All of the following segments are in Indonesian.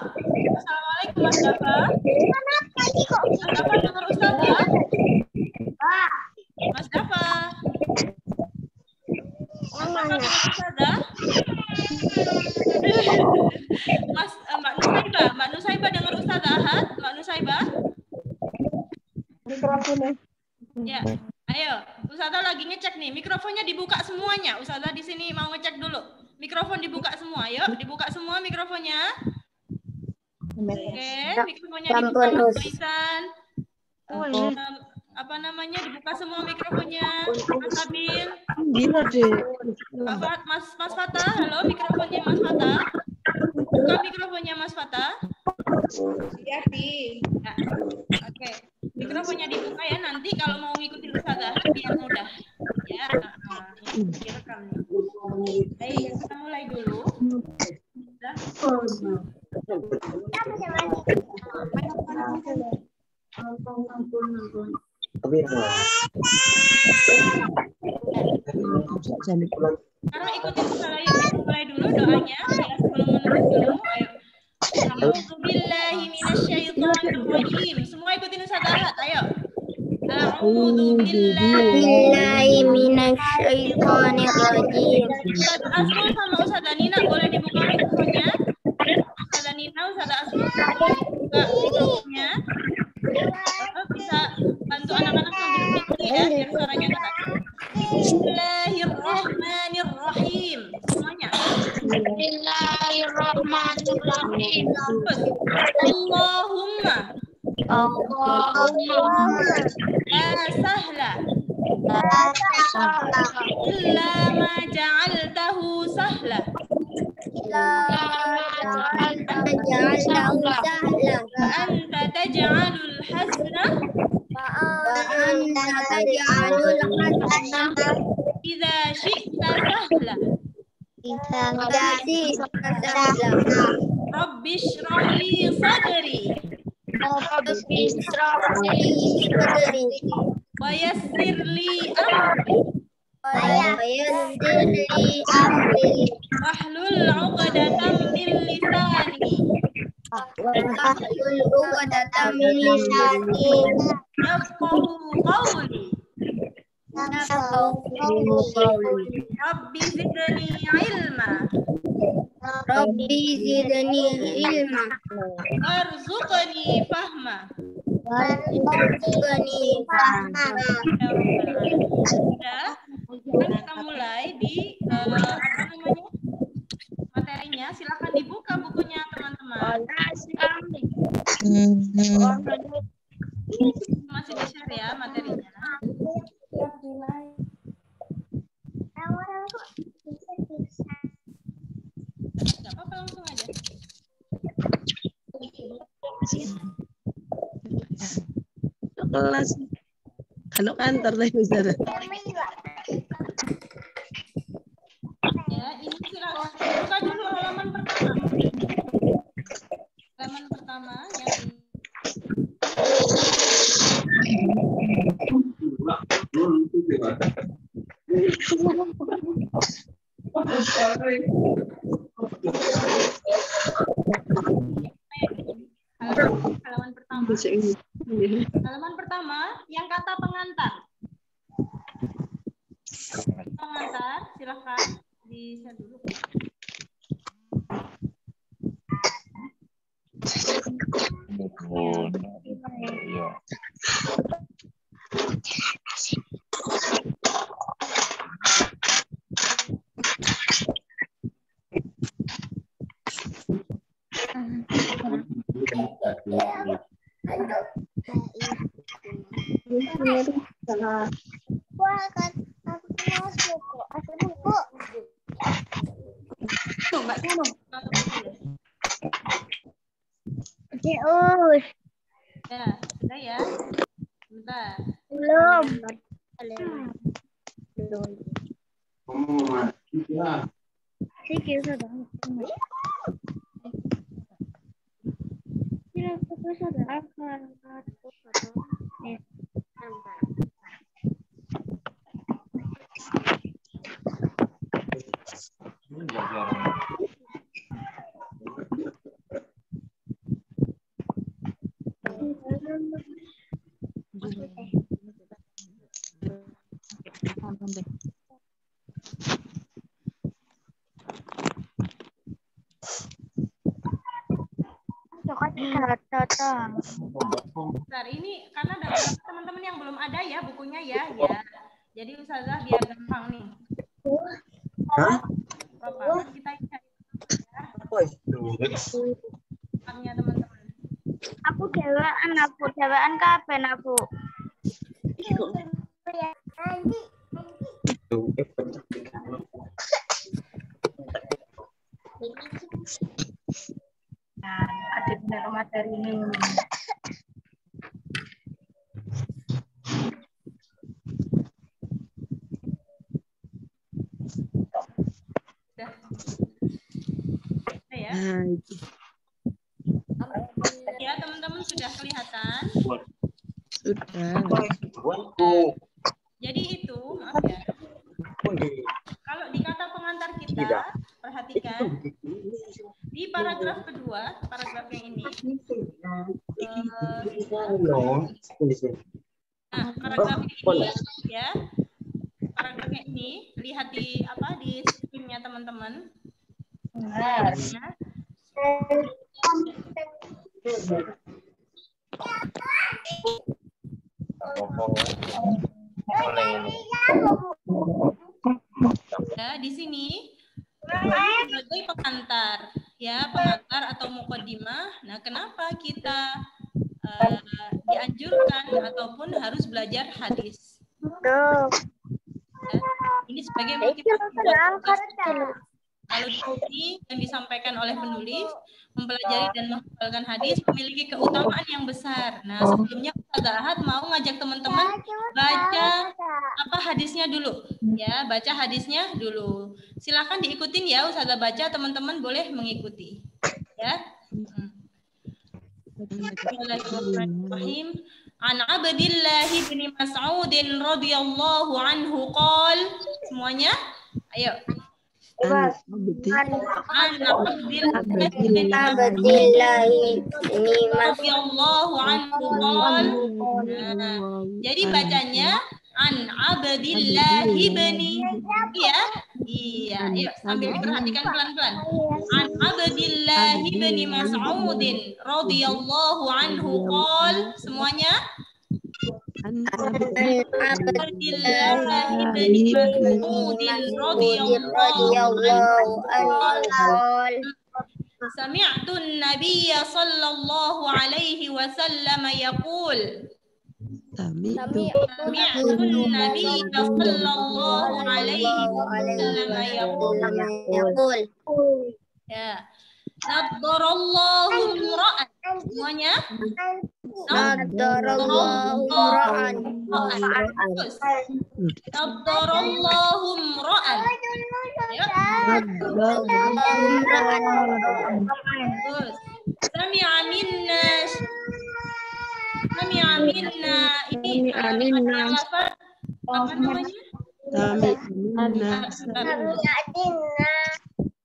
Assalamualaikum Mas Dafa. Mas Dafa dengar Ustazah? Mas Dafa. Mas Dafa dengar Ustazah? Mbak Nusaibah. Mbak Nusaibah dengar Ustazah Ahad? Mbak Nusaibah? Mikrofonnya. Ya, ayo. Ustazah lagi ngecek nih. Mikrofonnya dibuka semuanya. Ustazah di sini mau ngecek dulu. Mikrofon dibuka semua. Yuk, dibuka semua mikrofonnya. Oke, mikrofonnya dibuka Mas Faisan. Apa namanya? Dibuka semua mikrofonnya. Mas Abil. Gila deh. Mas Fatah, halo mikrofonnya Mas Fatah. Buka mikrofonnya Mas Fatah. Iya, Di. Ya. Oke. Mikrofonnya dibuka ya, nanti kalau mau ngikutin Ustazah biar mudah. Ya, direkam nih. Baik, kita mulai dulu. Sudah. Sekarang ikutin Ustazah, yuk kita mulai dulu doanya. Ya, sebelum menulis dulu, ayo. A'udzubillahi minasyaitonirrajim. Semua ikutin Ustazah Ahad, ayo. A'udzubillahi minasyaitonirrajim. Ustazah Asrul sama Ustazah Nina boleh dibuka mikrofonnya? Ustazah Nina, Ustazah Asrul boleh dibuka mikrofonnya? Bapak bisa bantu anak-anak sambil mengikuti ya, biar suaranya keras. Bismillahirrahmanirrahim. Semuanya. Bismillahirrahmanirrahim. Allahumma la sahla illa ma ja'altahu sahla wa anta taj'alul hazna idza syi'ta sahla. Rabbi shrah li sadri wa yassir li amri wahlul 'uqdatam min lisani yafqahu qawli. Rabbi zidni ilma warzuqni fahma. Sudah, kita mulai di materinya. Silakan dibuka bukunya teman-teman. Masih di-share ya materinya. Gak apa-apa, langsung aja. Kelas. Kalau kantor lah Ustazah. Ya, ini silakan buka dulu halaman pertama. Halaman pertama yang ini. Halaman pertama. Halaman pertama yang kata pengantar. Pengantar, silakan di-share dulu. Ya, sudah ya. Bentar. Belum. Bentar, ini karena ada beberapa teman-teman yang belum ada ya bukunya ya. Jadi Ustazah biar gampang nih. Bapak, kita cari ya teman-teman. Aku dewaan kapan aku? Nah, ada benar materi ini. Ya. Ya, teman-teman sudah kelihatan? Sudah. Jadi itu, maaf ya. Kalau di kata pengantar kita, perhatikan di paragraf kedua, paragraf yang ini. Nah, paragraf ini ya. Paragraf yang ini lihat di di screen-nya teman-teman. Ya. Ya, di sini sebagai pengantar, ya pengantar atau muqaddimah. Nah, kenapa kita dianjurkan ataupun harus belajar hadis? Ya, ini sebagai motivasi. Kalau di sini yang disampaikan oleh penulis, mempelajari dan menghafalkan hadis memiliki keutamaan yang besar. Nah, sebelumnya Ustazah Ahad mau ngajak teman-teman baca hadisnya dulu. Ya, baca hadisnya dulu. Silakan diikutin ya, Ustazah baca, teman-teman boleh mengikuti. Ya. Bismillahirrahmanirrahim. An Abdillah bin Mas'ud radhiyallahu anhu qala. Semuanya? Ayo. An Abdillah bin radhiyallahu anhu qala. Jadi bacanya An Abdillah bin iya, yuk sambil diperhatikan pelan-pelan. An Abdillah bin Mas'ud radhiyallahu anhu qala. Semuanya? An Abdillah bin Mas'ud radhiyallahu anhu qala. Sami'tu an-nabiy sallallahu alaihi wasallam yaqul. Sami'tu an-nabiy sallallahu alaihi wasallam yaqul. Ya. Naddarallahu imra'an. Semuanya? Naddarallahu imra'an. Naddarallahu imra'an. Sami'a minna ini lafaz apa namanya?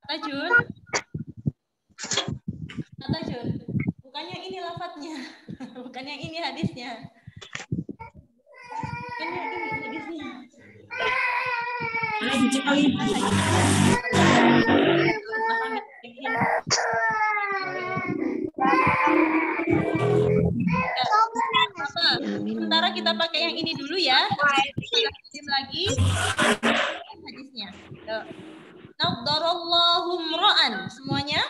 Kata Jun. Bukan yang ini lafadznya. Bukan yang ini hadisnya. Bukan yang ini hadisnya. Sementara kita pakai yang ini dulu ya. Kita kirim lagi hadisnya. Naddarallahu imra'an. Semuanya?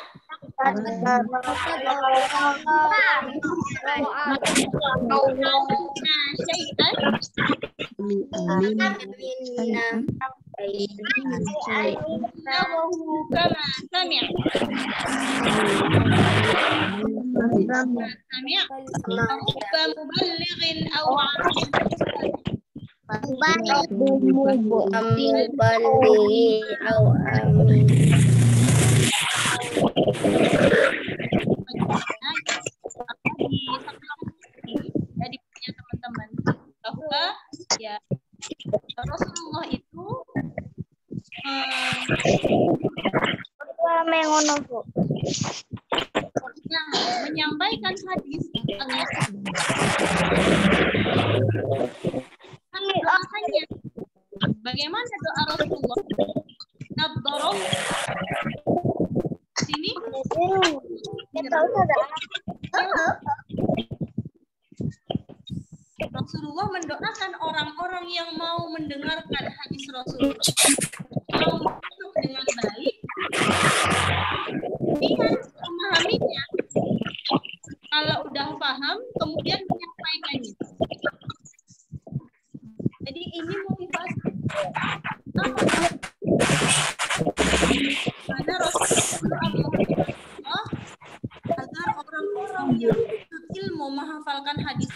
Jadi punya teman-teman bahwa ya Rasulullah itu menyampaikan hadis mendoakannya. Bagaimana doa Rasulullah? Nabdoroh sini Rasulullah mendoakan orang-orang yang mau mendengarkan hadis Rasulullah, mau masuk dengan baik, dia memahaminya. Kalau udah paham, kemudian menyampaikannya. Jadi ini motivasi. Karena Rasulullah agar orang-orang yang menuntut ilmu menghafalkan hadis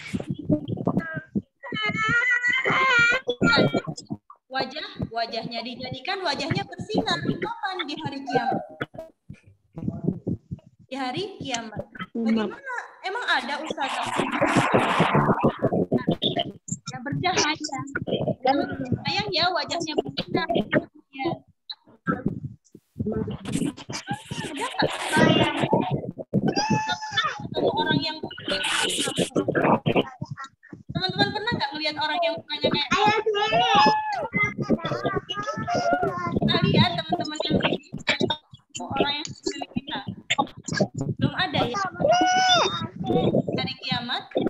wajahnya dijadikan wajahnya bersinar. Kapan? Di hari kiamat. Di hari kiamat. Bagaimana? Emang ada ustazah yang bercahaya? Sayang ya wajahnya bersinar. Ya. Ada nggak? Ketemu orang yang teman-teman pernah nggak melihat orang yang mukanya kayak pernah lihat teman-teman yang orang yang sekeliling kita? Belum ada ya? Hari kiamat ya?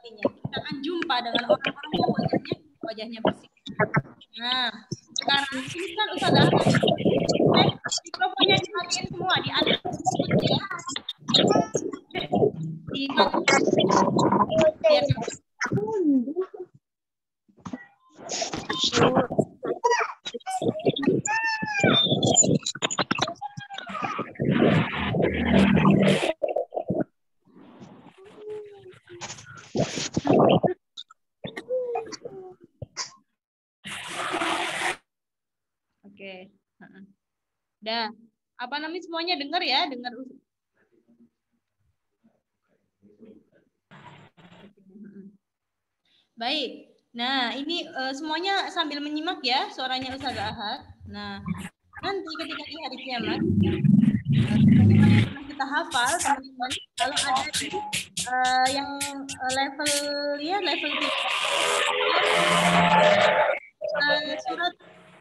Kita akan jumpa dengan orang-orang yang wajahnya bersih. Nah, sekarang ini kan Ustazah mikrofonnya dimatiin semua, diatur ya. Oke. Dah. Apa namanya semuanya dengar ya? Dengar. Baik. Nah, ini semuanya sambil menyimak ya suaranya Ustazah Ahad. Nah, nanti ketika di hari kiamat kita hafal teman-teman, kalau ada yang level 3 surat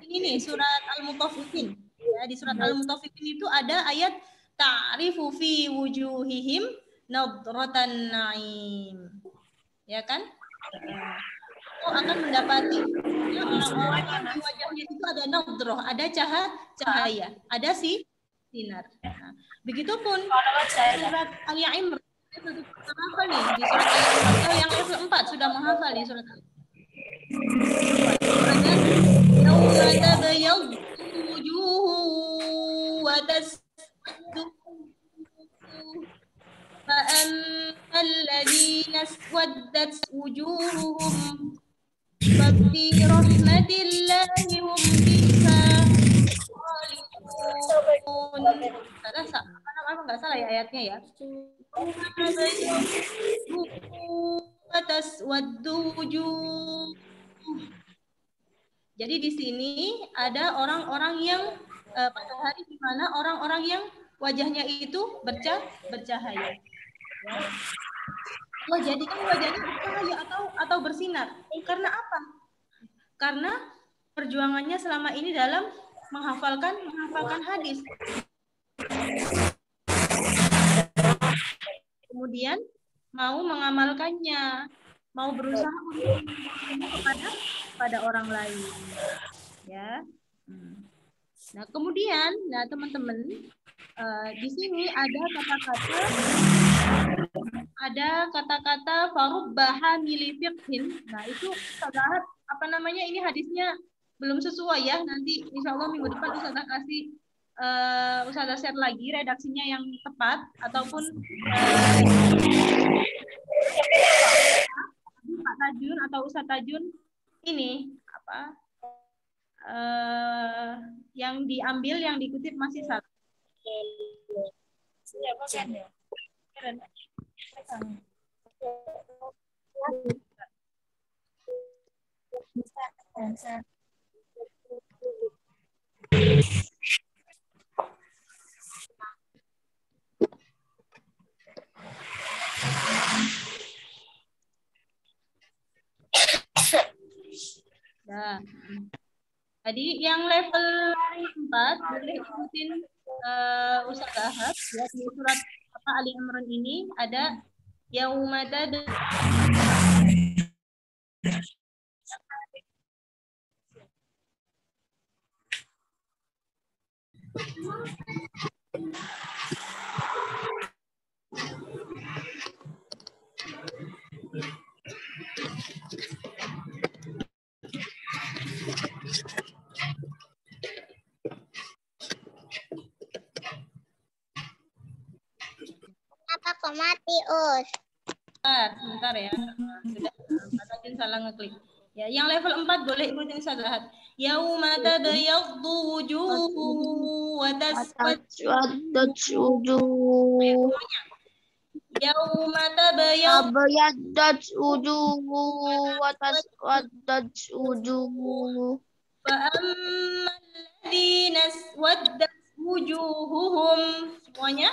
ini nih, surat Al-Mutaffifin. Ya, di surat Al-Mutaffifin itu ada ayat ta'rifu fi wujuhihim nadratan na'im. Ya kan? Akan mendapati ya, orang-orang yang di wajahnya itu ada nadrah, ada cahaya, ada sinar. Nah, begitupun surat Ali Imran menghafal nih di surat Ali Imran yang level 4 sudah menghafal di surat Ali. Yawma tabyaddu wujuhu wa taswaddu فأما الذين اسودت وجوههم ففي رحمة الله هم فيها خالدون. Apa nggak salah ya ayatnya ya? Jadi di sini ada orang-orang yang pada hari di mana orang-orang yang wajahnya itu bercahaya. Ya. Allah jadikan wajahnya bercahaya atau bersinar. Karena apa? Karena perjuangannya selama ini dalam menghafalkan hadis. Kemudian mau mengamalkannya, mau berusaha untuk kepada orang lain. Ya. Nah, kemudian, teman-teman, di sini ada kata-kata farubbaha milifiqhin. Nah, itu Ustazah apa namanya ini hadisnya belum sesuai ya. Nanti insya Allah minggu depan Ustazah kasih Ustazah share lagi redaksinya yang tepat ataupun Pak Tajun atau Ustaz Tajun ini apa yang diambil yang dikutip masih salah. Ya. Tadi yang level 4 boleh ikutin Ustaz Ahad ya, di surat apa Ali Imran ini ada yaumata Kenapa kok mati, Us? sebentar ya. Sudah Pak salah ngeklik. Ya, yang level 4 boleh ikutin Ustaz Ahad. Yauma tabyaddu wujuhu wa taswaddu. Yauma tabyaddu Abayaddat wujuhu wa taswaddat wujuhu. fa'ammal ladzina aswaddat wujuhuhum. Semuanya.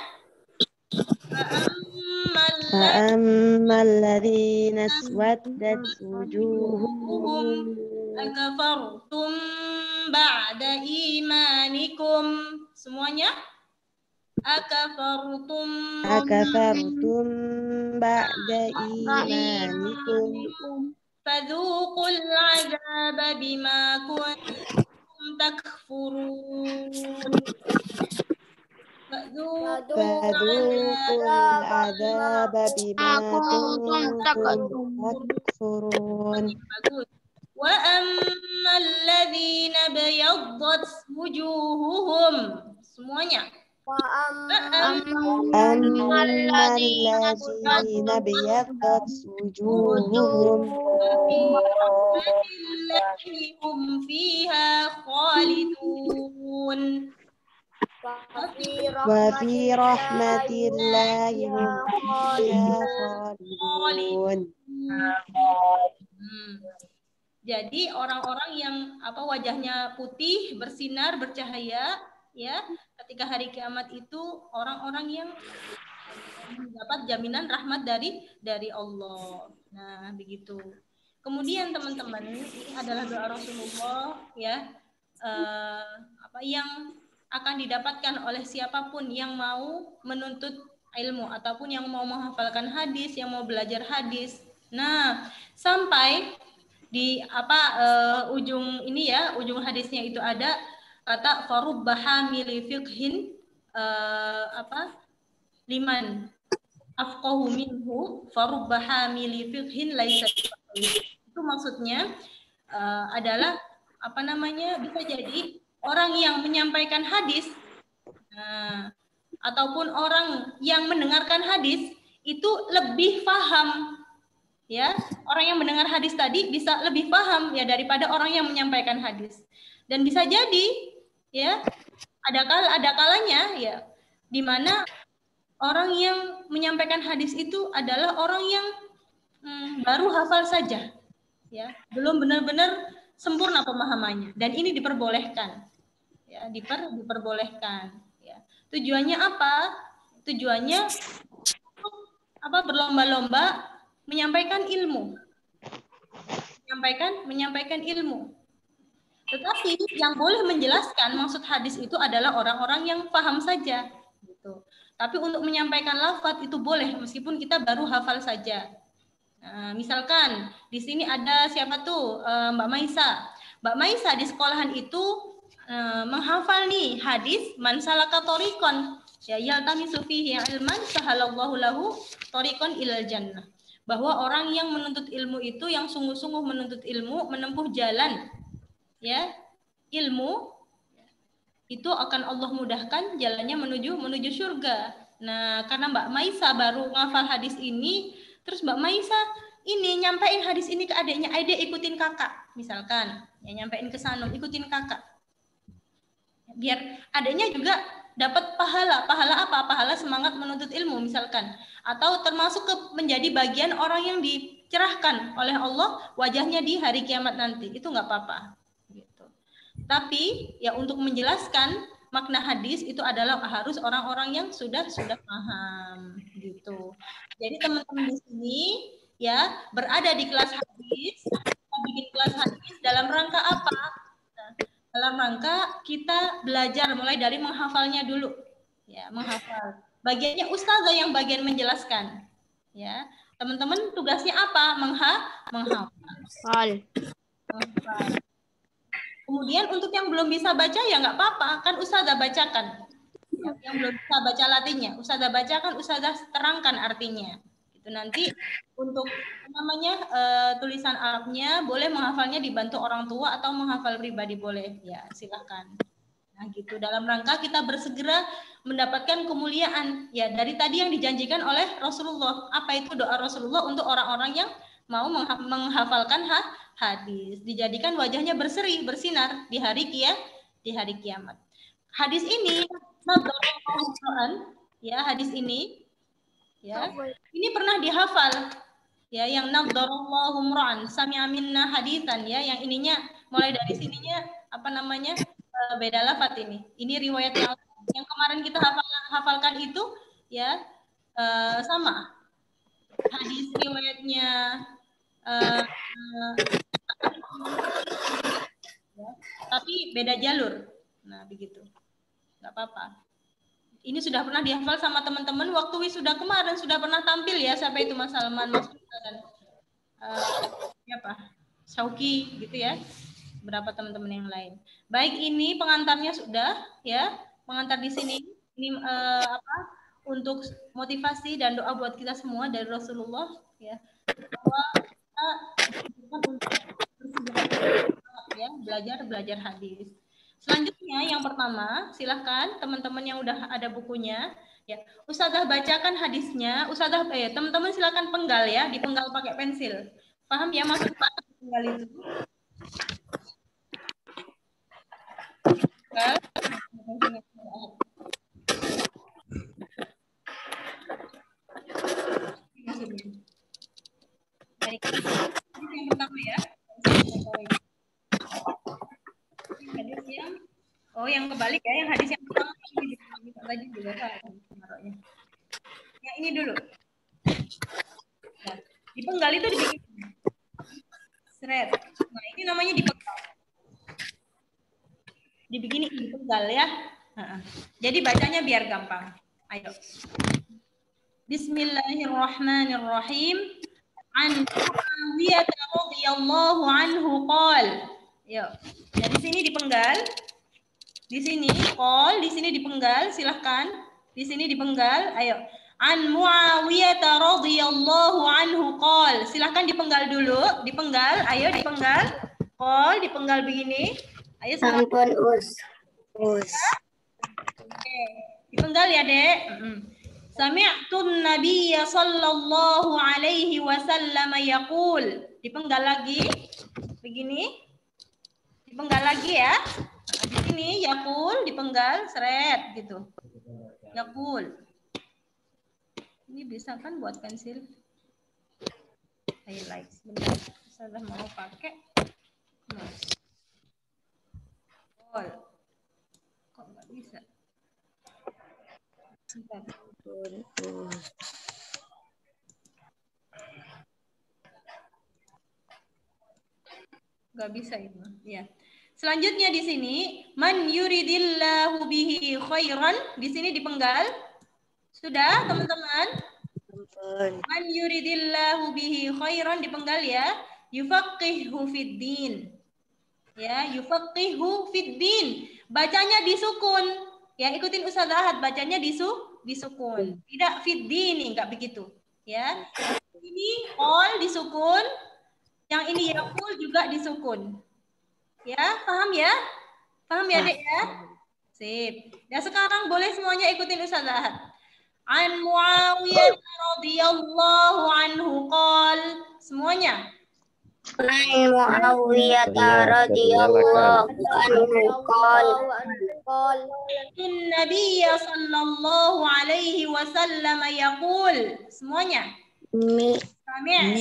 فأما الذين اسودت وجوههم akafartum ba'da imanikum. Semuanya. Akafartum أكفرتم بعد إيمانكم fadhuqul azaba bima kuntum takfurun. فذوقوا العذاب بما كنتم تكفرون Bagus. Wa ammal ladzina bayaddat wujuhuhum. Semuanya. أما الذين ابيضت وجوههم hum fiha khalidun. وفي رحمة الله هم فيها خالدون. Jadi orang-orang yang wajahnya putih, bersinar, bercahaya, ya, ketika hari kiamat itu orang-orang yang mendapat jaminan rahmat dari Allah. Nah, begitu. Kemudian teman-teman, ini adalah doa Rasulullah ya, yang akan didapatkan oleh siapapun yang mau menuntut ilmu ataupun yang mau menghafalkan hadis, yang mau belajar hadis. Nah, sampai di ujung ini ya, ujung hadisnya itu ada kata farubba hamili fiqhin liman afqahu minhu farubba hamili fiqhin laisa. Itu maksudnya adalah bisa jadi orang yang menyampaikan hadis ataupun orang yang mendengarkan hadis itu lebih paham. Ya, orang yang mendengar hadis tadi bisa lebih paham ya daripada orang yang menyampaikan hadis. Dan bisa jadi ya ada kalanya ya di mana orang yang menyampaikan hadis itu adalah orang yang baru hafal saja. Ya, belum benar-benar sempurna pemahamannya dan ini diperbolehkan. Ya, diperbolehkan ya. Tujuannya apa? Tujuannya berlomba-lomba menyampaikan ilmu. Menyampaikan ilmu. Tetapi yang boleh menjelaskan maksud hadis itu adalah orang-orang yang paham saja gitu. Tapi untuk menyampaikan lafaz itu boleh meskipun kita baru hafal saja. Nah, misalkan di sini ada siapa tuh? Mbak Maisa. Mbak Maisa di sekolahan itu menghafal nih hadis man salaka thoriqan ya yaltamisu fihi ilman sahalallahu lahu thoriqan ilal jannah. Bahwa orang yang menuntut ilmu itu yang sungguh-sungguh menuntut ilmu, menempuh jalan ya ilmu itu akan Allah mudahkan jalannya menuju surga. Nah, karena Mbak Maisa baru ngafal hadis ini, terus Mbak Maisa ini nyampein hadis ini ke adiknya, adik ikutin kakak, misalkan, ya nyampein ke sana, ikutin kakak. Biar adiknya juga dapat pahala apa? Pahala semangat menuntut ilmu misalkan, atau termasuk menjadi bagian orang yang dicerahkan oleh Allah wajahnya di hari kiamat nanti, itu nggak apa-apa. Gitu. Tapi ya untuk menjelaskan makna hadis itu adalah harus orang-orang yang sudah paham gitu. Jadi teman-teman di sini ya berada di kelas hadis bikin kelas hadis dalam rangka apa? Nah, dalam rangka kita belajar mulai dari menghafalnya dulu. Ya, menghafal. Bagiannya ustazah yang bagian menjelaskan. Ya, teman-teman tugasnya apa? Menghafal. Kemudian untuk yang belum bisa baca ya nggak apa-apa, kan ustazah bacakan. Ya, yang belum bisa baca Latinnya, ustazah bacakan, ustazah terangkan artinya. Itu nanti untuk tulisan Arabnya boleh menghafalnya dibantu orang tua atau menghafal pribadi boleh. Ya, silahkan. Nah, gitu. Dalam rangka kita bersegera mendapatkan kemuliaan. Ya, dari tadi yang dijanjikan oleh Rasulullah. Apa itu doa Rasulullah untuk orang-orang yang mau menghafalkan hadis. Dijadikan wajahnya berseri, bersinar di hari kiamat. Hadis ini, ya, hadis ini, ya, ini pernah dihafal. Ya, yang nadzarallahu mra'an sami'a minna hadisan, ya, yang ininya mulai dari sininya beda lafaz ini. Ini riwayat yang kemarin kita hafalkan itu, ya, sama. Hadis riwayatnya ya, tapi beda jalur. Nah, begitu. Nggak apa-apa. Ini sudah pernah dihafal sama teman-teman waktu wisuda kemarin, sudah pernah tampil ya, siapa itu Mas Salman, Mas dan siapa? Syauki gitu ya. Berapa teman-teman yang lain. Baik, ini pengantarnya sudah ya. Pengantar di sini ini untuk motivasi dan doa buat kita semua dari Rasulullah ya. Bahwa kita belajar hadis. Selanjutnya yang pertama, silahkan teman-teman yang udah ada bukunya ya. Ustazah bacakan hadisnya. Ustazah teman-teman silahkan penggal ya, dipenggal pakai pensil. Paham ya maksud penggal itu? Baik. Ini yang pertama ya. Yang kebalik ya, yang hadis yang pertama tadi juga salah. Yang ini dulu. Nah, dipenggal itu dibikin seret. Nah, ini namanya dipenggal. Dipenggal ya. Jadi bacanya biar gampang. Ayo. Bismillahirrahmanirrahim. An Muawiyah radhiyallahu anhu qol. Yuk. Dari sini dipenggal. Di sini qol, di sini dipenggal, silahkan. Di sini dipenggal. Ayo. An Muawiyah radhiyallahu anhu qol. Silahkan dipenggal dulu, dipenggal. Ayo dipenggal. Qol, dipenggal begini. Ayo Sampun us. Oke. Dipenggal ya, Dek. Sami'tun Nabiyya sallallahu alaihi wasallam yaqul. Dipenggal lagi. Begini. Dipenggal lagi ya. Di sini yaqul dipenggal seret gitu. Yaqul. Ini bisa kan buat pensil? Highlight. Sebentar. Saya mau pakai. Kok nggak bisa? Sebentar. Nggak bisa itu. Ya. Selanjutnya di sini man yuridillahu bihi khairan, di sini dipenggal. Sudah, teman-teman? Man yuridillahu bihi khairan dipenggal ya. Yufaqihu fid din. Ya, yufaqihu fid din. Bacanya disukun. Ya, ikutin Ustazah, bacanya disukun. Tidak fid din, enggak begitu. Ya. Ini all disukun. Yang ini yaqul juga disukun. Ya, paham ya? Paham ya, Dek ya? Sip. Ya, sekarang boleh semuanya ikutin Ustazah. An Muawiyah radhiyallahu anhu qol. Semuanya. An Muawiyah radhiyallahu anhu qol. An-Nabiy sallallahu alaihi wasallam yaqul. Semuanya. Nabiya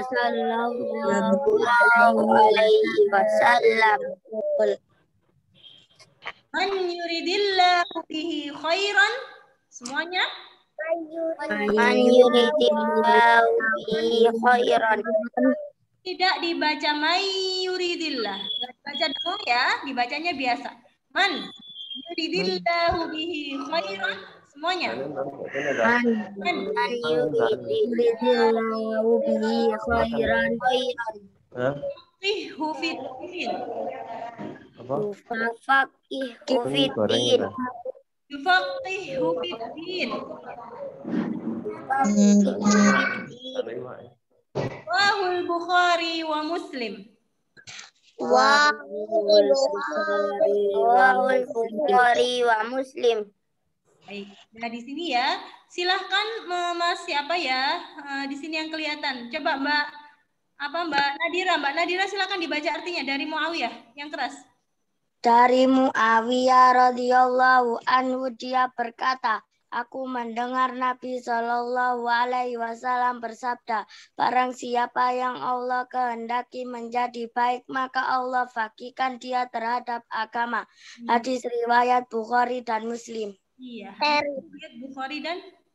sallallahu alaihi wasallam. Man yuridillahu bihi khairan. Semuanya. Man yuridillahu bihi khairan. Tidak dibaca mayuridillah. Baca dong ya, dibacanya biasa. Man yuridillahu bihi khairan. Semuanya. Man yuridillahu bihi khairan. Fiqhu fiddin. Yufaqihu fiddin. Yufaqihu fiddin. Wahul Bukhari wa Muslim. Wahul Bukhari wa Muslim. Baik. Nah di sini ya, silahkan Mas siapa ya di sini yang kelihatan. Coba Mbak Nadira. Mbak Nadira silahkan dibaca artinya dari Muawiyah yang keras. Dari Muawiyah radhiyallahu anhu dia berkata, aku mendengar Nabi Shallallahu Alaihi Wasallam bersabda, barang siapa yang Allah kehendaki menjadi baik, maka Allah fakihkan dia terhadap agama. Hadis riwayat Bukhari dan Muslim. Iya. Riwayat Bukhari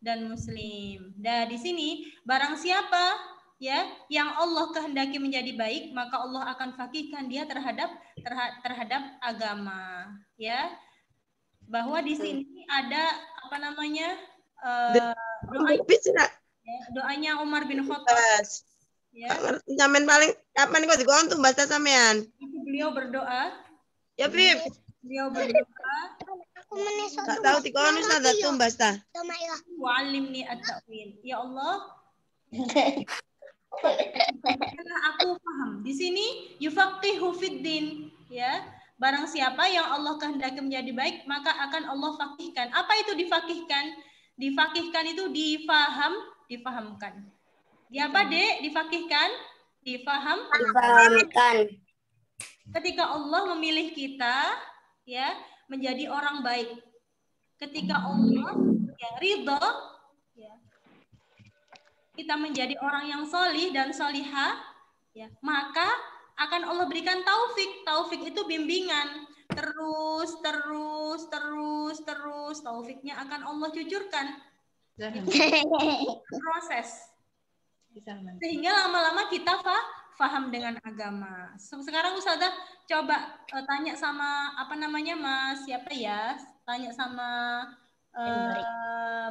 dan Muslim. Nah di sini barang siapa ya yang Allah kehendaki menjadi baik, maka Allah akan fakihkan dia terhadap agama. Ya. Bahwa di sini ada apa namanya doanya Umar bin Khattab. Ya. Sampean paling kapan kok dikontum bahasa sampean? Beliau berdoa. Ya, Pip. Beliau berdoa. Tak tahu dikonus ada tumbas ta. Wa'allimni at-ta'wil. Ya Allah. Karena aku paham. Di sini yufaqihu fiddin, ya. Barang siapa yang Allah kehendaki menjadi baik, maka akan Allah fakihkan. Apa itu difakihkan? Difakihkan itu difahamkan. Di apa, Dek? Difakihkan? Difahamkan. Ketika Allah memilih kita, ya, menjadi orang baik. Ketika Allah ya ridho, ya, kita menjadi orang yang solih dan solihah, ya, maka akan Allah berikan taufik. Taufik itu bimbingan. Terus. Taufiknya akan Allah cucurkan. Proses. Sehingga lama-lama kita faham dengan agama. Sekarang Ustazah coba tanya sama apa namanya Mas siapa ya? Tanya sama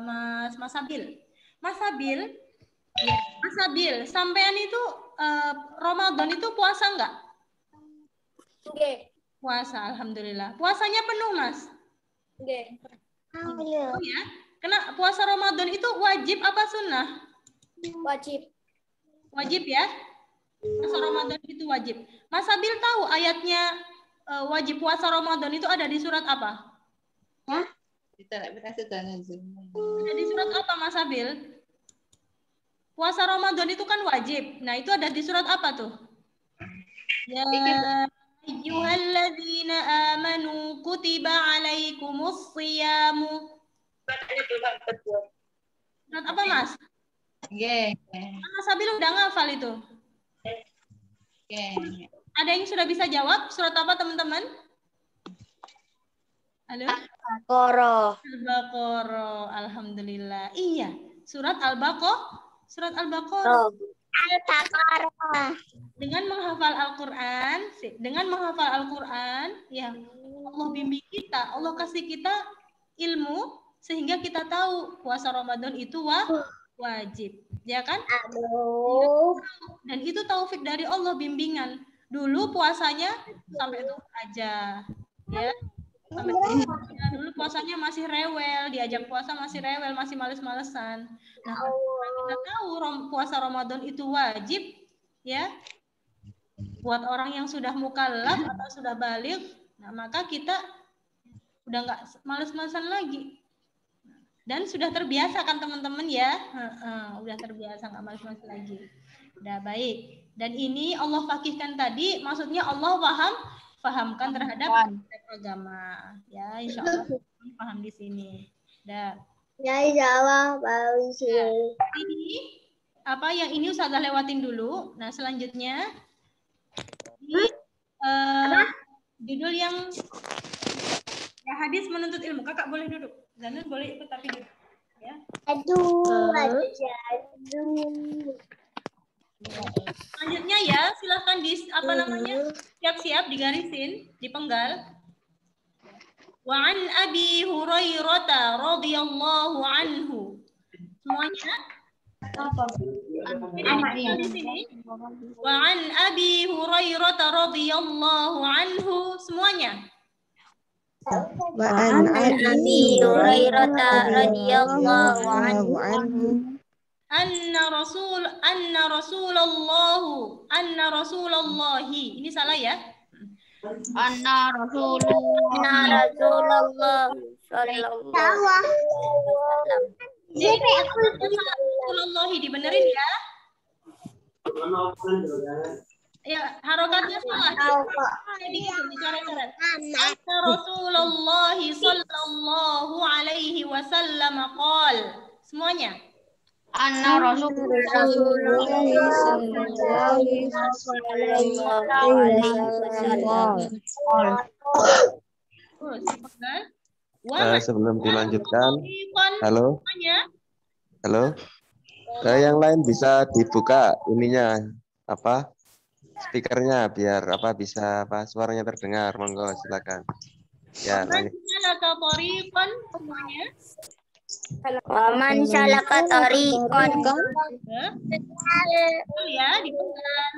Mas Sabil. Mas Sabil, ya, Mas Sabil, sampean itu Ramadan itu puasa enggak? Oke. Puasa, alhamdulillah. Puasanya penuh, Mas? Oke. Oh ya. Karena puasa Ramadan itu wajib apa sunnah? Wajib. Wajib ya? Puasa Ramadan itu wajib. Mas Sabil tahu ayatnya wajib puasa Ramadan itu ada di surat apa? Hah? Ada di surat apa, Mas Sabil? Puasa Ramadan itu kan wajib. Nah, itu ada di surat apa tuh? Ya ayyuhalladzina amanu kutiba alaikumus shiyamu. Surat apa, Mas? Mas Sabil udah ngafal itu. Ada yang sudah bisa jawab? Surat apa, teman-teman? Halo? Al-Baqarah. Al-Baqarah. Alhamdulillah. Iya, surat Al-Baqarah. Surat Al-Baqarah. Dengan menghafal Al-Quran, ya Allah bimbing kita, Allah kasih kita ilmu sehingga kita tahu puasa Ramadan itu wajib, ya kan? Dan itu taufik dari Allah, bimbingan. Dulu puasanya sampai itu aja, ya. Sampai dulu puasanya masih rewel, diajak puasa masih rewel, masih males-malesan. Nah, kita tahu puasa Ramadan itu wajib, ya, buat orang yang sudah mukallaf atau sudah baligh. Nah, maka kita udah nggak males-malesan lagi. Dan sudah terbiasa kan teman-teman ya, udah terbiasa nggak males-malesan lagi. Udah baik. Dan ini Allah fakihkan tadi, maksudnya Allah fahamkan terhadap agama, ya, insya Allah paham di sini. Ya, insya Allah baru ini apa yang ini Ustazah lewatin dulu. Nah, selanjutnya ini judul yang ya, hadis menuntut ilmu. Kakak boleh duduk, Zanun boleh ikut tapi duduk. Ya. Selanjutnya ya, silahkan siap-siap digarisin, dipenggal. Wa an Abi Hurairah radhiyallahu anhu. Semuanya. Di sini. Wa an Abi Hurairah radhiyallahu anhu. Semuanya. Wa an Abi Hurairah radhiyallahu anhu Anna Rasulullahi. Ini salah ya? Anna Rasulullah sallallahu alaihi wasallam. Rasulullahi dibenerin ya. Ya, harokatnya salah. Anna Rasulullahi sallallahu alaihi wasallam qol. Semuanya. Anna Rasulullah sallallahu alaihi wasallam. Sebelum dilanjutkan, halo, yang lain bisa dibuka ininya apa? Speakernya biar bisa suaranya terdengar. Monggo silakan. Ya, lanjut. Waman salaka tariqan. Ya, dipenggal.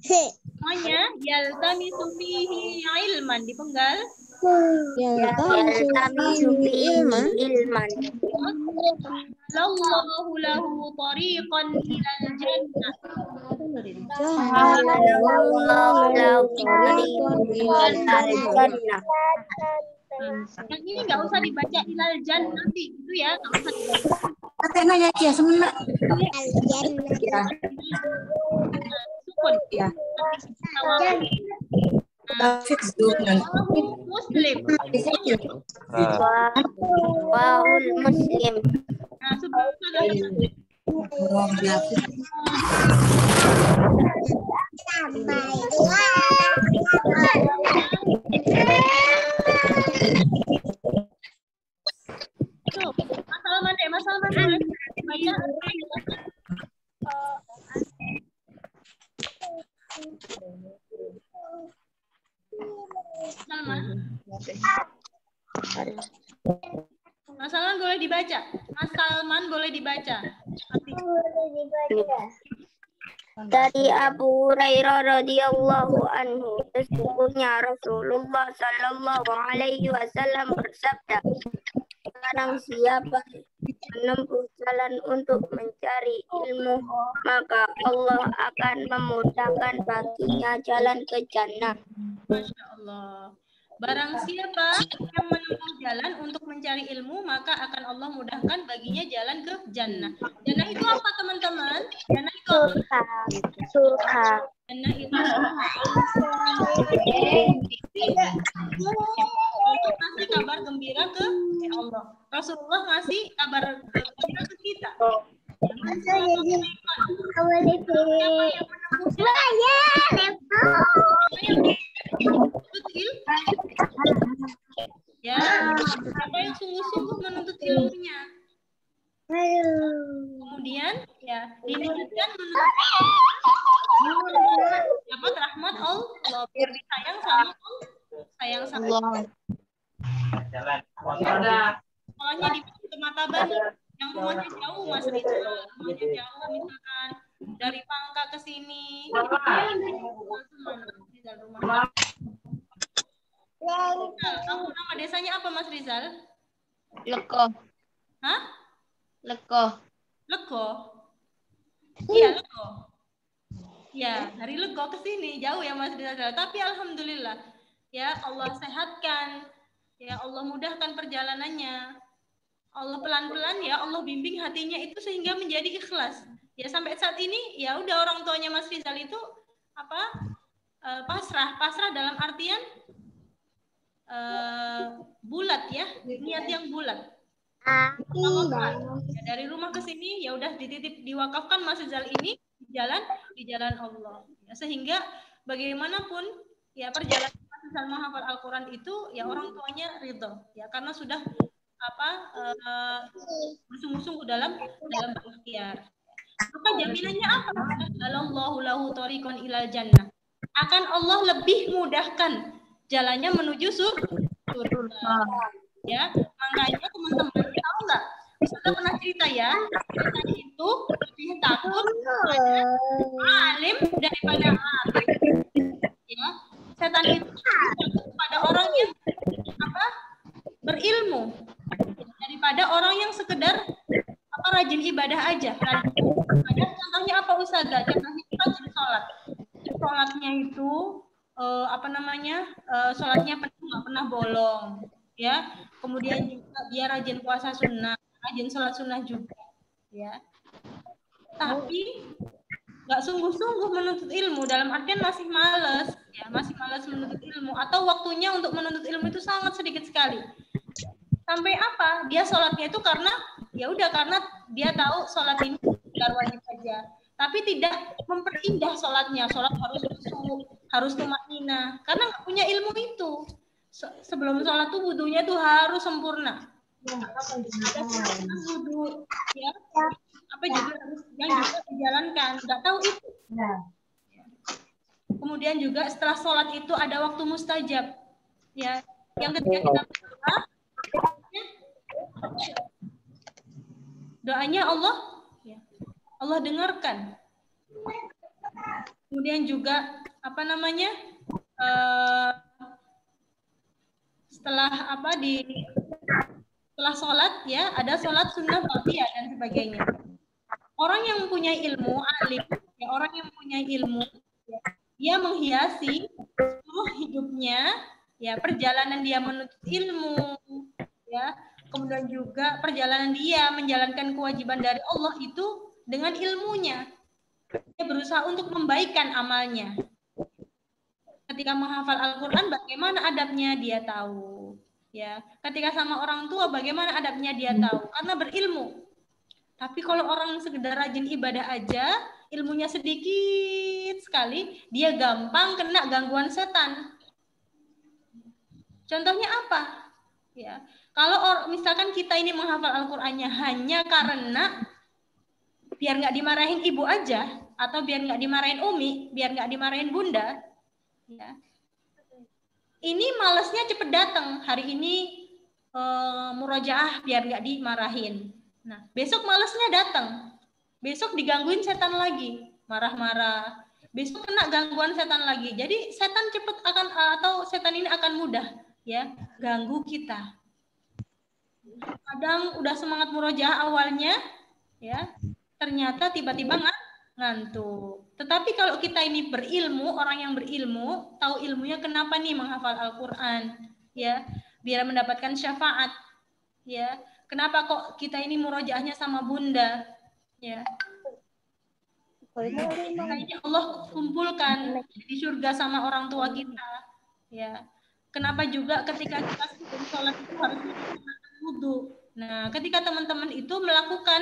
Semuanya yaltamisu fihi ilman dipenggal. Yaltamisu fihi ilman. Lallahu lahu tariqan ilal jannah. Yang ini nggak usah dibaca ilal jannah nanti gitu ya, nggak usah dibaca. Katanya ya sebenarnya. Sukun ya. Muslim. Wahul Muslim. Nah, sebelum masalah boleh baca. Mas Salman boleh dibaca. Mas Salman boleh dibaca. Dari Abu Hurairah radhiyallahu anhu, sesungguhnya Rasulullah sallallahu alaihi wasallam bersabda, barang siapa menempuh jalan untuk mencari ilmu, maka Allah akan memudahkan baginya jalan ke jannah. Masya Allah. Barang siapa yang menempuh jalan untuk mencari ilmu, maka akan Allah mudahkan baginya jalan ke jannah. Jannah itu apa, teman-teman? Jannah itu Surga. Jannah itu ngasih kabar gembira ke Allah. Rasulullah ngasih kabar gembira ke kita. Ya, siapa yang sungguh-sungguh menuntut ilmunya. Kemudian ya diniatkan dapat rahmat Allah, biar disayang sama Allah, sayang sama Allah. Soalnya di Temataban yang rumahnya jauh, Mas Rizal, rumahnya jauh misalkan dari Pangka ke sini. Kamu nama desanya apa, Mas Rizal? Leko. Hah? Leko. Lego. Iya, Lego. Ya, dari Lego ke sini jauh ya Mas Rizal. Tapi alhamdulillah ya Allah sehatkan. Ya Allah mudahkan perjalanannya. Allah pelan-pelan ya Allah bimbing hatinya itu sehingga menjadi ikhlas. Ya sampai saat ini ya udah orang tuanya Mas Rizal itu pasrah dalam artian bulat ya, niat yang bulat. Ya, dari rumah ke sini ya udah dititip diwakafkan Mas Rizal ini di jalan Allah. Ya, sehingga bagaimanapun ya perjalanan Mas bisa menghafal Al-Quran itu ya orang tuanya ridho ya, karena sudah bersungguh-sungguh dalam berikhtiar. Maka jaminannya apa? Allahu lahu thoriqon ilal jannah. Akan Allah lebih mudahkan jalannya menuju surga. Ya, makanya teman-teman tahu nggak? Saya pernah cerita ya, setan itu lebih takut alim daripada alim. Ya, setan itu takut pada orang yang berilmu daripada orang yang sekedar rajin ibadah aja. Contohnya apa Ustazah? Contohnya kita rajin sholat. Sholatnya itu sholatnya nggak pernah bolong, ya. Kemudian juga dia rajin puasa sunnah, rajin sholat sunnah juga, ya. Tapi nggak sungguh-sungguh menuntut ilmu, dalam artian masih malas, ya, masih malas menuntut ilmu, atau waktunya untuk menuntut ilmu itu sangat sedikit sekali. Sampai apa? Dia sholatnya itu karena dia tahu sholat ini sekedar wajib saja, tapi tidak memperindah sholatnya. Sholat harus khusyuk, harus tumakninah, karena nggak punya ilmu itu. Sebelum sholat tuh wudunya tuh harus sempurna. Wudu, ya, juga dijalankan, nggak tahu itu. Kemudian juga setelah sholat itu ada waktu mustajab, ya, yang ketika kita berdoa, doanya Allah dengarkan. Kemudian juga setelah sholat, ya, ada sholat sunnah ba'diyah dan sebagainya. Orang yang punya ilmu, alim, ya, orang yang punya ilmu, ya, dia menghiasi seluruh hidupnya, ya, perjalanan dia menuntut ilmu, ya, kemudian juga perjalanan dia menjalankan kewajiban dari Allah itu dengan ilmunya. Dia berusaha untuk membaikkan amalnya. Ketika menghafal Al-Quran, bagaimana adabnya dia tahu. Ya, ketika sama orang tua, bagaimana adabnya dia tahu. Karena berilmu. Tapi kalau orang sekedar rajin ibadah aja, ilmunya sedikit sekali, dia gampang kena gangguan setan. Contohnya apa? Ya, kalau misalkan kita ini menghafal Al-Qur'annya hanya karena biar nggak dimarahin ibu aja, atau biar nggak dimarahin umi, biar nggak dimarahin bunda, ya, ini malesnya cepet datang. Hari ini murojaah biar nggak dimarahin. Nah, besok malesnya datang. Besok digangguin setan lagi, marah-marah. Besok kena gangguan setan lagi. Jadi setan setan ini akan mudah, ya, ganggu kita. Kadang udah semangat murojaah awalnya, ya, ternyata tiba-tiba ngantuk. Tetapi kalau kita ini berilmu, orang yang berilmu, tahu ilmunya kenapa nih menghafal Al-Quran, ya, biar mendapatkan syafaat, ya. Kenapa kok kita ini murojaahnya sama bunda, ya. Kayaknya Allah kumpulkan di surga sama orang tua kita, ya. Kenapa juga ketika kita sebelum sholat itu harus melakukan wudu. Nah, ketika teman-teman itu melakukan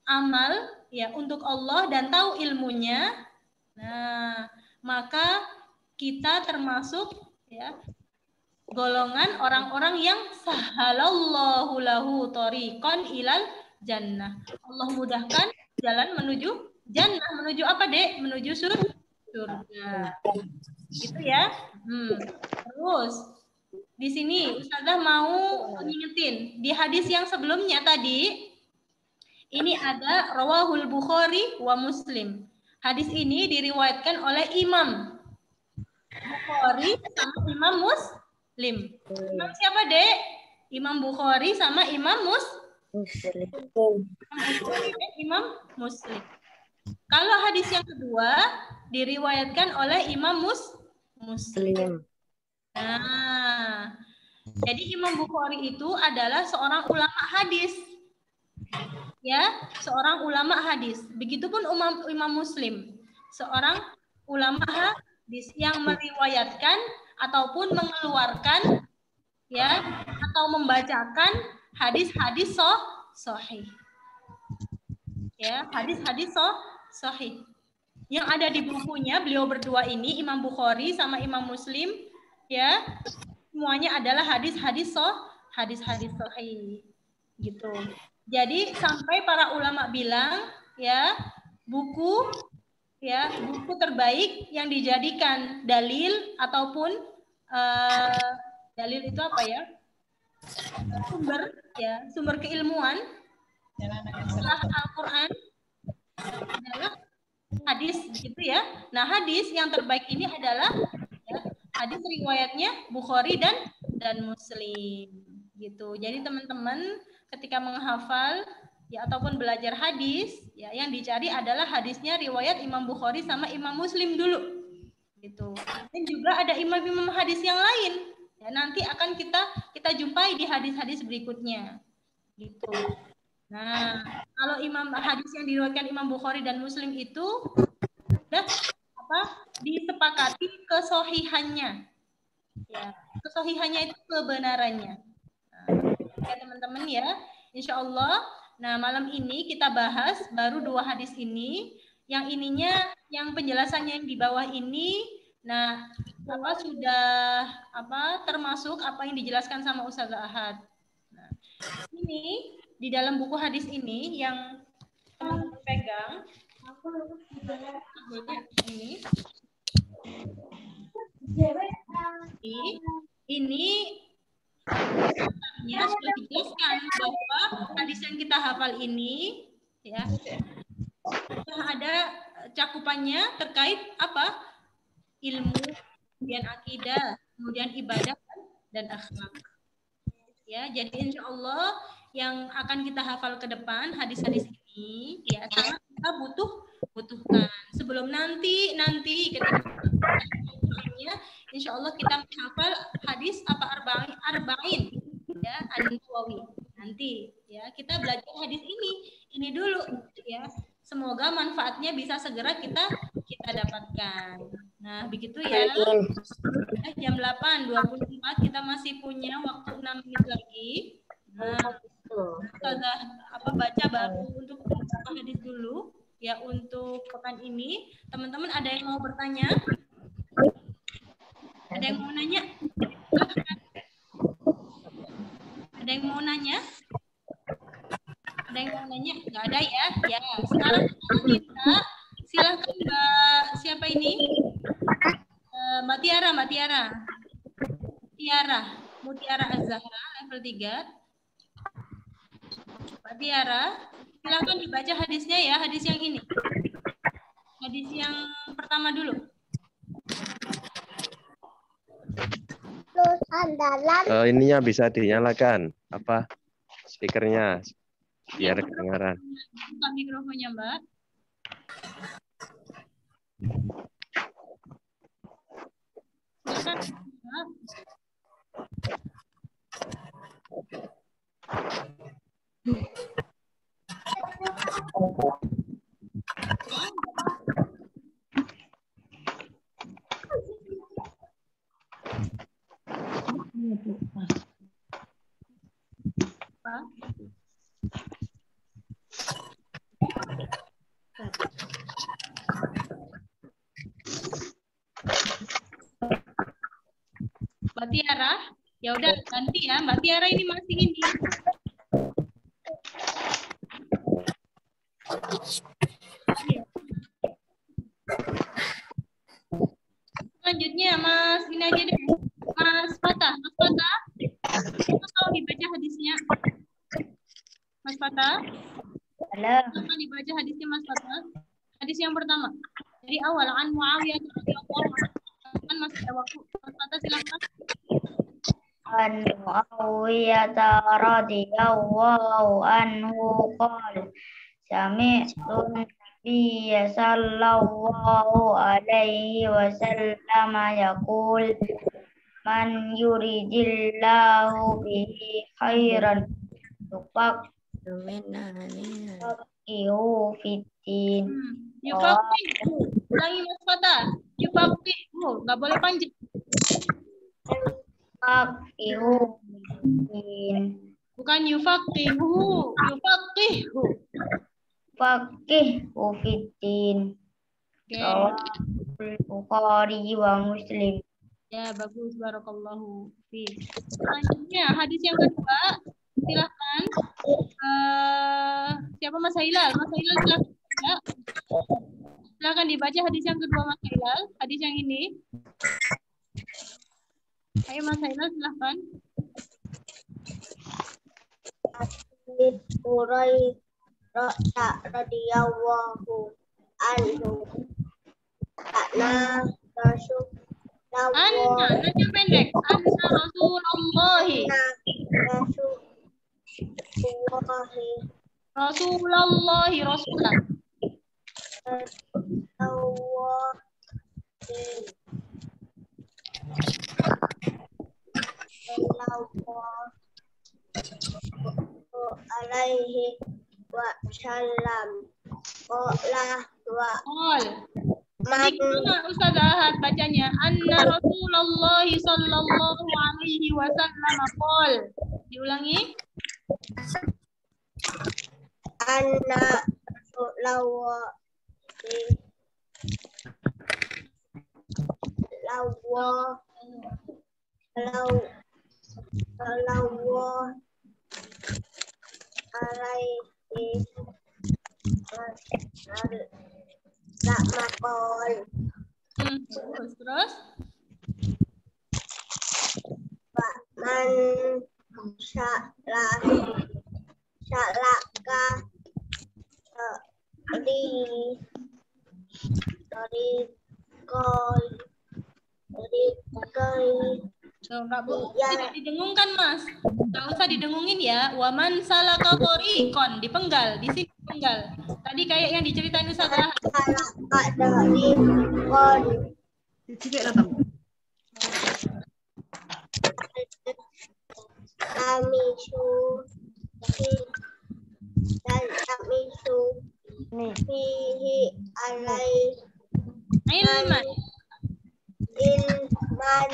amal, ya, untuk Allah dan tahu ilmunya, nah, maka kita termasuk, ya, golongan orang-orang yang sahalallahu lahu thoriqon ilal jannah. Allah mudahkan jalan menuju jannah. Menuju apa, Dek? Menuju surga. Gitu ya. Terus di sini Ustazah mau ngingetin di hadis yang sebelumnya tadi, ini ada rawahul Bukhari wa Muslim. Hadis ini diriwayatkan oleh Imam Bukhari sama Imam Muslim. Imam siapa, Dek? Imam Bukhari sama Imam Muslim. Imam Muslim. Kalau hadis yang kedua diriwayatkan oleh Imam Muslim. Nah, jadi Imam Bukhari itu adalah seorang ulama hadis. Ya, seorang ulama hadis. Begitupun Imam Muslim, seorang ulama hadis yang meriwayatkan ataupun mengeluarkan, ya, atau membacakan hadis-hadis sahih. Ya, hadis-hadis sahih. Yang ada di bukunya beliau berdua ini, Imam Bukhari sama Imam Muslim, ya semuanya adalah hadis-hadis sahih gitu. Jadi sampai para ulama bilang ya buku terbaik yang dijadikan dalil ataupun dalil itu apa ya? Sumber keilmuan setelah Al-Qur'an adalah hadis gitu ya. Nah, hadis yang terbaik ini adalah ya, hadis riwayatnya Bukhari dan Muslim gitu. Jadi teman-teman ketika menghafal ya ataupun belajar hadis ya yang dicari adalah hadisnya riwayat Imam Bukhari sama Imam Muslim dulu gitu. Dan juga ada imam-imam hadis yang lain ya nanti akan kita jumpai di hadis-hadis berikutnya gitu. Nah, kalau hadis yang diriwayatkan Imam Bukhari dan Muslim itu sudah disepakati kesohihannya. Ya, kesohihannya itu kebenarannya. Nah, ya teman-teman ya, insya Allah. Nah, malam ini kita bahas baru 2 hadis ini. Yang ininya, yang penjelasannya yang di bawah ini, nah sudah termasuk apa yang dijelaskan sama Ustazah Ahad. Nah, ini di dalam buku hadis ini yang teman-teman pegang ini sudah dijelaskan bahwa hadis yang kita hafal ini ya sudah ada cakupannya terkait apa ilmu, kemudian akidah, kemudian ibadah dan akhlak. Ya, jadi insya Allah yang akan kita hafal ke depan hadis-hadis ini ya sangat kita butuhkan sebelum nanti ketika insya Allah kita menghafal hadis arba'in ya an-Nawawi nanti ya kita belajar hadis ini dulu ya semoga manfaatnya bisa segera kita dapatkan. Nah begitu ya jam 8.24 kita masih punya waktu 6 menit lagi. Nah, baca baru untuk hadis dulu ya untuk pekan ini. Teman-teman ada yang mau bertanya? Ada yang mau nanya? Ada yang mau nanya? Ada yang mau nanya? Nggak ada ya? Ya, sekarang kita silakan Mbak siapa ini? Mbak Tiara. Mutiara Az-Zahra level 3. Mbak Tiara, silakan dibaca hadisnya ya, hadis yang ini. Hadis yang pertama dulu. Ininya bisa dinyalakan speakernya biar kedengaran. Buka mikrofonnya, Mbak. Silakan, Mbak. Mbak Tiara, ya udah ganti ya. Mbak Tiara ini masih ini. Selanjutnya Mas ini aja deh. Mas Fatah. Kalau dibaca hadisnya. Mas Fatah. Halo. Kalau dibaca hadisnya Mas Fatah. Hadis yang pertama. Dari awal an Muawiyah radhiyallahu anhu. Kan masih ada waktu. Mas Fatah silakan. An Muawiyah radhiyallahu anhu qala sami'tu Nabiyya sallallahu alaihi wasallam yaqul man yuridillahu bihi khairan yufaqihu fiddin. Yufaqihu. Ulangi Mas Fatah. Yufaqihu. Enggak boleh panjang. Yufaqihu fiddin. Bukan yufaqihu. Faqihu fiddin. Oke. Bukhari wa Muslim. Ya, bagus. Barakallahu fiik. Selanjutnya, hadis yang kedua. Silahkan. Siapa Mas Hilal? Mas Hilal silahkan. Ya. Silahkan dibaca hadis yang kedua Mas Hilal. Hadis yang ini. Ayo Mas Hilal silahkan. Radhiyallahu anhu. Anna pendek. Anna Rasulullahi. Rasulullahi Rasulullah. Alaihi wasallam. Jadi gimana Ustaz Ahad bacanya? Anna Rasulullah sallallahu alaihi wasallam qol. Diulangi. Anna Rasulullah alaihi Terus man syalaka tidak didengungkan Mas. Nggak usah didengungin ya. Waman salaka tariqon dipenggal, di sini dipenggal. Tadi kayak yang diceritain Ustaz Ahad. fihi alai Ilman. ilman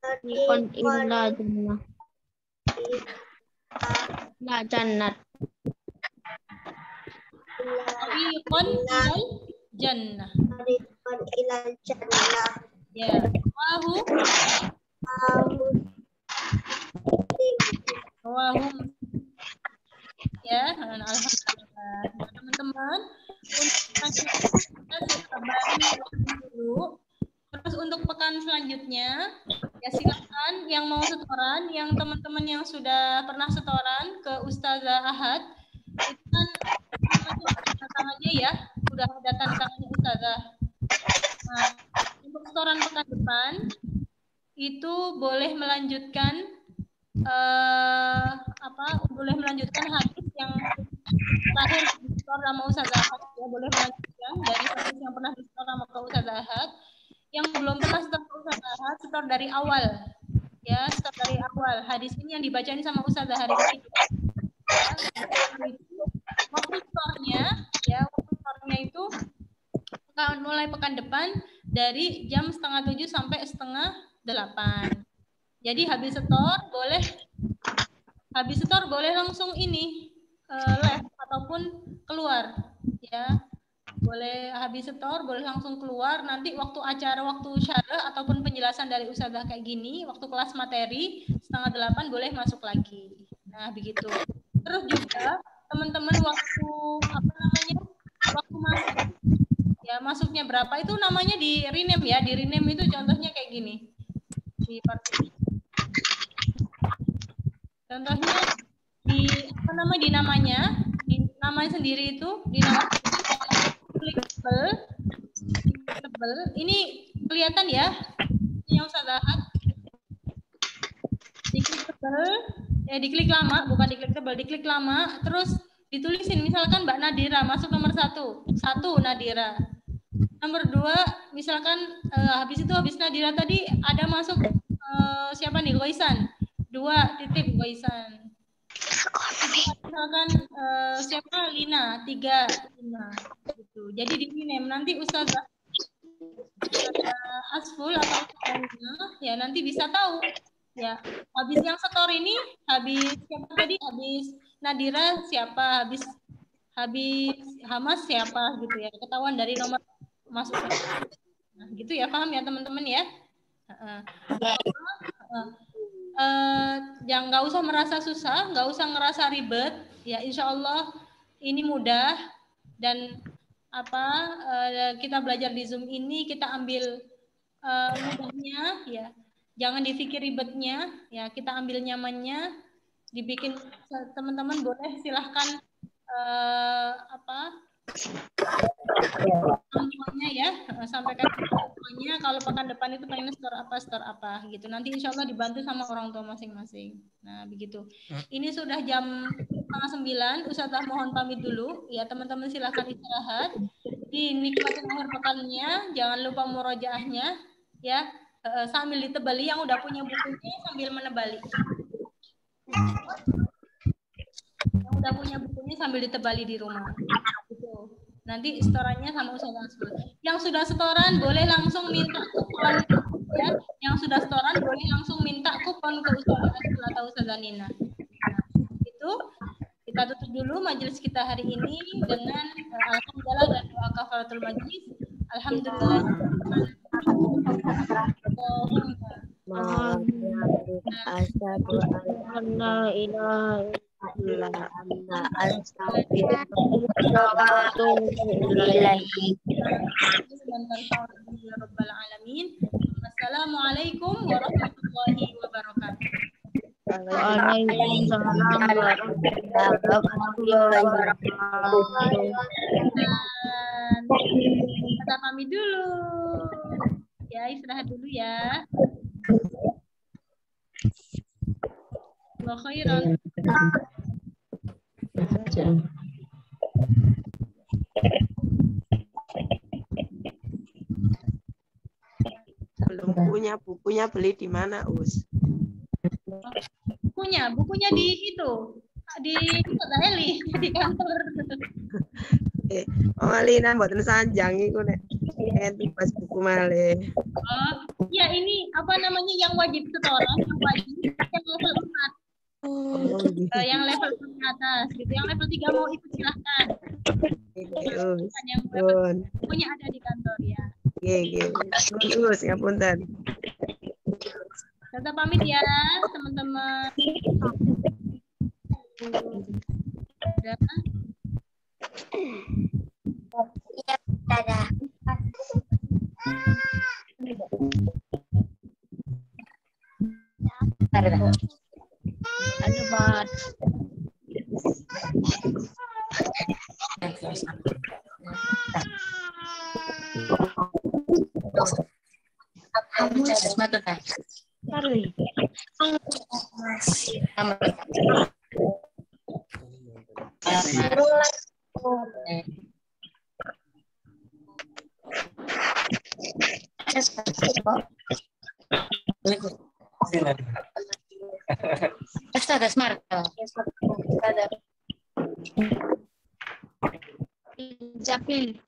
Tariqon ila jannah. La jannat. Tariqon ilal jannah. Tariqon ilal jannah. Ya. Wahu. Ya, alhamdulillah. Teman-teman, dulu. Terus untuk pekan selanjutnya, ya silakan yang mau setoran, yang teman-teman yang sudah pernah setoran ke Ustazah Ahad, itu kan datang aja ya, sudah datang tangannya Ustazah. Nah, untuk setoran pekan depan itu boleh melanjutkan boleh melanjutkan hadis yang terakhir disetor sama Ustazah Ahad, ya boleh melanjutkan dari hadis yang pernah disetor sama ke Ustazah Ahad. Yang belum pernah setor ke Ustazah Ahad, setor dari awal. Ya, setor dari awal. Hadis ini yang dibacain sama Ustazah hari ini. Waktu setornya itu mulai pekan depan dari jam 6:30 sampai 7:30. Jadi habis setor boleh langsung ini live ataupun keluar, ya. Boleh habis setor, boleh langsung keluar. Nanti waktu syarah ataupun penjelasan dari Ustazah kayak gini, waktu kelas materi 7:30 boleh masuk lagi. Nah, begitu. Terus juga teman-teman waktu masuk, ya masuknya berapa itu namanya di rename ya. Di rename itu contohnya kayak gini. Contohnya di namanya sendiri itu di nama tebel. Ini kelihatan ya? Ini yang Ustazah Ahad. Diklik tebel, diklik lama, bukan diklik tebel, diklik lama, terus ditulisin misalkan Mbak Nadira masuk nomor 1 Nadira. Nomor 2 misalkan habis Nadira tadi ada masuk siapa nih? Goisan. 2 titik Goisan. Misalkan siapa Lina 3 Lina gitu. Jadi di rename nanti Ustazah Asful atau ya nanti bisa tahu ya habis yang setor ini habis siapa tadi, habis Nadira siapa, habis Hamas siapa gitu ya, ketahuan dari nomor masuk. Nah, gitu ya, paham ya teman-teman ya. Yang nggak usah merasa susah, nggak usah ngerasa ribet ya, insya Allah ini mudah. Dan kita belajar di Zoom ini kita ambil mudahnya ya, jangan dipikir ribetnya ya, kita ambil nyamannya, dibikin. Teman-teman boleh silahkan semuanya ya, sampaikan semuanya. Kalau pekan depan itu pengen store apa gitu, nanti insya Allah dibantu sama orang tua masing-masing. Nah begitu, ini sudah jam 8:30, Ustazah mohon pamit dulu ya, teman-teman silahkan istirahat, dinikmatin akhir pekannya, jangan lupa murojaahnya ya, sambil ditebali, yang udah punya bukunya sambil menebali, yang udah punya bukunya sambil ditebali di rumah gitu. Nanti setorannya sama Ustazah Asful. Yang sudah setoran boleh langsung minta kupon ya, yang sudah setoran boleh langsung minta kupon ke Ustazah Asful atau Ustazah Nina. Nah, itu kita tutup dulu majelis kita hari ini dengan alhamdulillah dan doa kafaratul majelis. Alhamdulillah. Assalamualaikum warahmatullahi wabarakatuh. Waalaikumsalam warahmatullahi wabarakatuh. Kita pamit dulu. Ya, istirahat dulu ya. Wa khairan. Belum punya bukunya, beli di mana, Us? Bukunya di itu, di Kota Eli, di kantor. Alina mboten sanjang iku nek pas buku malih. Oh, ya ini apa namanya yang wajib setoran, yang wajib yang level 4. Yang level 4 ke atas gitu. Yang level 3 mau ikut silahkan. Yang level punya ada di kantor ya. Nggih. Terus ngapunten. Kita pamit ya, teman-teman. Udah. Iya, dadah. Ada banget. Ada smart. Ada. Japil.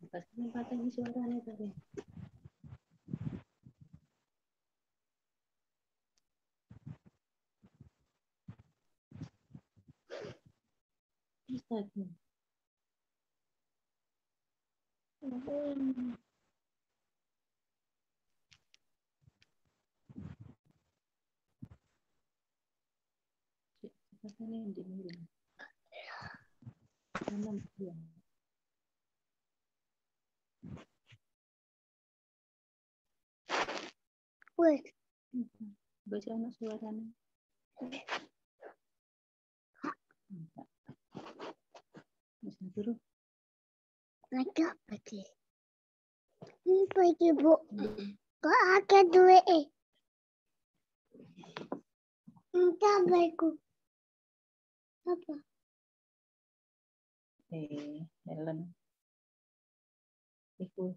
Pasti patahnya suaranya tadi. Bisa tuh. Patahnya yang dimulai. Tanam dia. Wih, baca anak suaranya. Bisa turun. Ada pagi. Ini pagi bu. Kok ada duit? Entah baikku. Apa? Helen. Iku